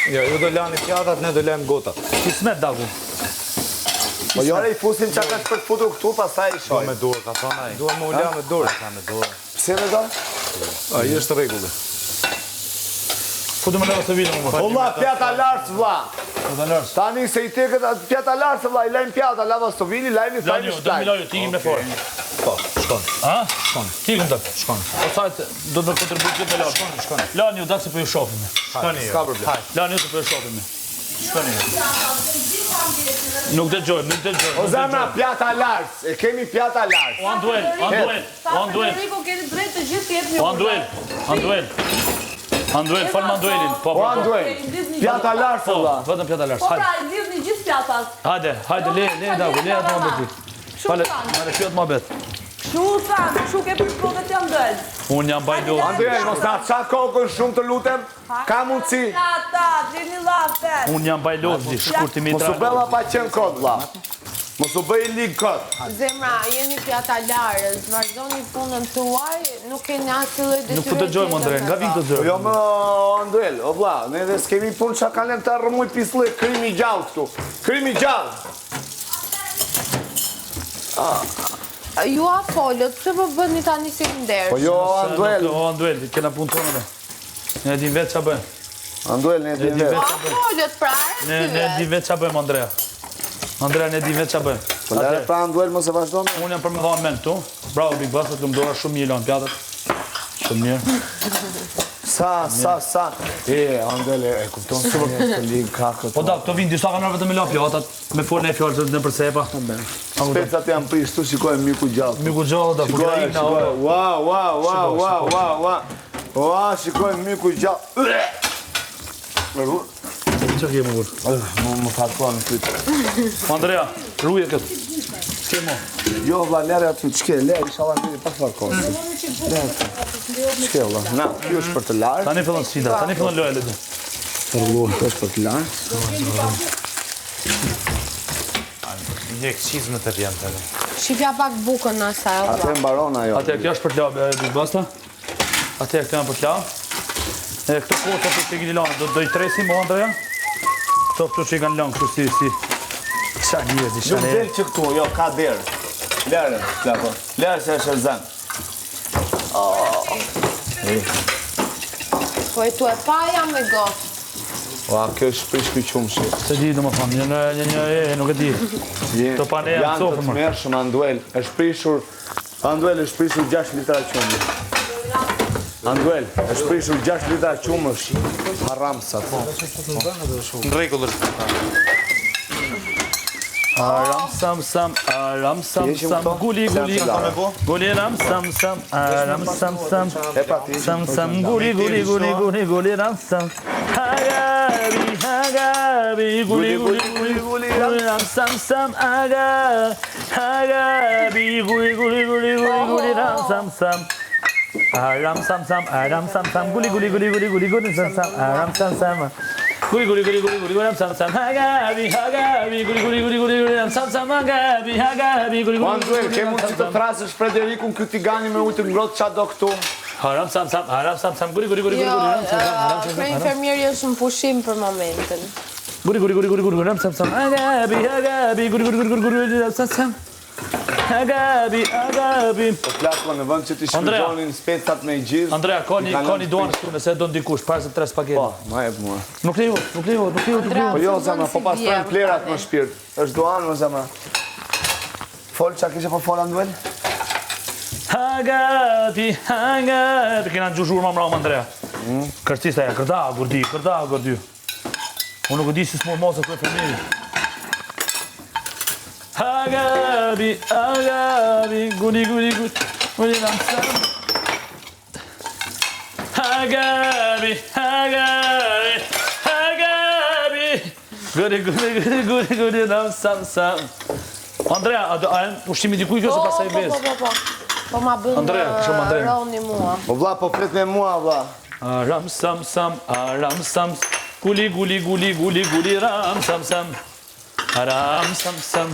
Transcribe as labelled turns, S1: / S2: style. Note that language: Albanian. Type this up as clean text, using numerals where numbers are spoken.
S1: Jo, ju do lani pjatat, ne do lajmë gotat.
S2: Kismet dagu.
S3: Po jore I fusim që ka që për të futur këtu, pasaj I shoj.
S1: Me dorë, ka thonë ai. Duhet më u la me dorë. Ka me dorë.
S3: Pse me do?
S1: Ai është rregulli.
S2: Futu më lërë të vinë më.
S3: O vla, pjata lartë vla. Tani se I teket atë pjata lartë vla, I lajmë pjata, lava stovini, lajmë I thajmë shtaj.
S2: Lani, t'igim me fore.
S1: Po, shkon.
S2: Ha? Shkon. T'igim të.
S1: Shkon.
S2: O sajt, do të kontribuit këtë me lani.
S1: Shkon.
S2: Lani, u dakë se për ju shofim.
S1: Shkoni. S'ka problem.
S2: Lani, u të për ju shofim.
S1: Shkoni.
S2: Nuk të gjojmë, nuk të gjojmë.
S3: O zemra, pjata lartë, e kemi pjata lartë.
S2: O Anduel. Anduel, falë më Anduelin.
S3: O Anduel, pjata lartë vla.
S2: Vëtëm pjata lartë.
S4: Po pra, I lidhni gjithë pjatat.
S2: Hajde, le dagu, le atë më beti. Fale, më rëshjot më bet.
S4: Shu thamë, shu ke për provet jam dojnë.
S2: Unë jam bajdo.
S3: Anduel, mos na qatë kokën shumë të lutem, ka mundësi.
S4: Pjatat, lini laftet.
S2: Unë jam bajlot, shkurti
S3: Mos
S2: mitra.
S3: u bëlla pa qenë kod vla. Mos u bëj ligë kod.
S5: Zemra, jeni pjata larës, vazhdoni punën tuaj, nuk keni asë lloj detyre.
S2: Nuk po dëgjojmë Andre, nga vin të dëgjojmë.
S3: Jo më Anduel, o vla, ne dhe s'kemi punë që kanë të rëmuj pisle, krimi gjallë këtu. Krimi gjallë.
S5: Ju a folët, pse po bëni tani si nderë?
S3: Po jo, Anduel.
S2: O Anduel, kena punë tonë dhe. Ne edhim vetë qa bëjmë.
S3: Anduel, ne din vetë.
S5: A folët pra,
S2: Ne edhim vetë qa bëjmë, Andrea. Andrea, ne edhim vetë qa bëjmë.
S3: Po lere pra Anduel, mos e vazhdojmë.
S2: Unë jam për me dhanë men këtu. Bravo, Big Boss, të më dora shumë mirë lanë pjatët. Shumë mirë.
S3: Sa. Anduel, e kupton së për të ligë kakët.
S2: Po da, këto vinë disa kamerë vetëm me la pjatat, me folën e fjallë në përsepa.
S3: Specat janë prishtu, shikojmë miku gjallë.
S2: Miku gjallë, da, për grajik na ora.
S3: Ua, shikojmë miku gjallë.
S2: Që kemë vërë?
S3: Më fatkoa në kytë.
S2: Andrea, rruje këtë. S'kemo.
S3: Jo, vla, lere aty, qke, lere, isha la në pas fatkoa. Qke, vla, na, kjo është për të lartë.
S2: Tani fillon sfida, tani fillon loja letë.
S3: Kjo është për të lartë.
S1: Njek qizme të vjen të ne.
S5: Shifja pak bukën në asaj, o
S3: Ate mbaron ajo.
S2: Ate, kjo është për t'la, Big Basta. Ate, kjo janë për t'la. E këto kohë të që i gini lanë, do I tresim, o Andrea? Këto që I kanë lanë, kështu si... Qa njëzi,
S3: Nuk del që këtu, jo, ka derë. Lere, plako. Lere se është e zënë.
S5: Po e tu e pa jam me gotë.
S3: Ua, kjo është shprish këj qumë shi.
S2: Se di, do më thonë, nuk e di. Të pa ne janë
S3: Janë të të mërshëm, Anduel. Është prishur, Anduel është prishur 6 litra qumë. Anduel, është prishur 6 litra qumë është haram sa të.
S1: Në rregull është.
S2: Aram sam, guli, ram sam, aram sam,
S3: E pa ti.
S2: guli, ram sam, hagabi, guli, ram sam, hagabi, guli, ram sam. Aram sam, guli, sam, aram sam. Guli, ram sam, hagabi, guli, ram sam, hagabi, guli.
S3: Anduel, ke mund që të trasësh Frederikun kjo tigani me ujtë ngrotë qa do këtu?
S2: Aram sam, guli,
S5: Jo,
S2: ram sam.
S5: kërë infermieri është në pushim për momentin.
S2: Guli, ram sam, hagabi, guli, ram sam. Hagabi.
S3: Po plakua në vënd që t'i
S2: Andrea.
S3: shkëgjonin specat me i gjithë.
S2: Andrea, ka një duanë këtu nëse do ndikush, parë se 3 pakete.
S3: Po, ma e për mua.
S2: Nuk lejo.
S3: Po jo, zemra, po pastrojnë plerat më shpirt. është duanë, më zemra. Fol, qa kishe po fol, Anduel?
S2: Hagabi. Kena në gjushur ma mramë, Andrea. Kërcista ja, kërda, gurdi. Unë nuk di si s'mor mosë të e femiri. Hagabi, guli, ram sam. Hagabi. Guli, ram sam. Andrea, a janë ushqimi dikuj kjo se pasaj bezë?
S5: Po ma bënë
S2: Andrea, shumë Andrea.
S5: roni mua.
S3: Po vla, po flet me mua, vla.
S2: Aram sam, guli, ram sam. Aram sam.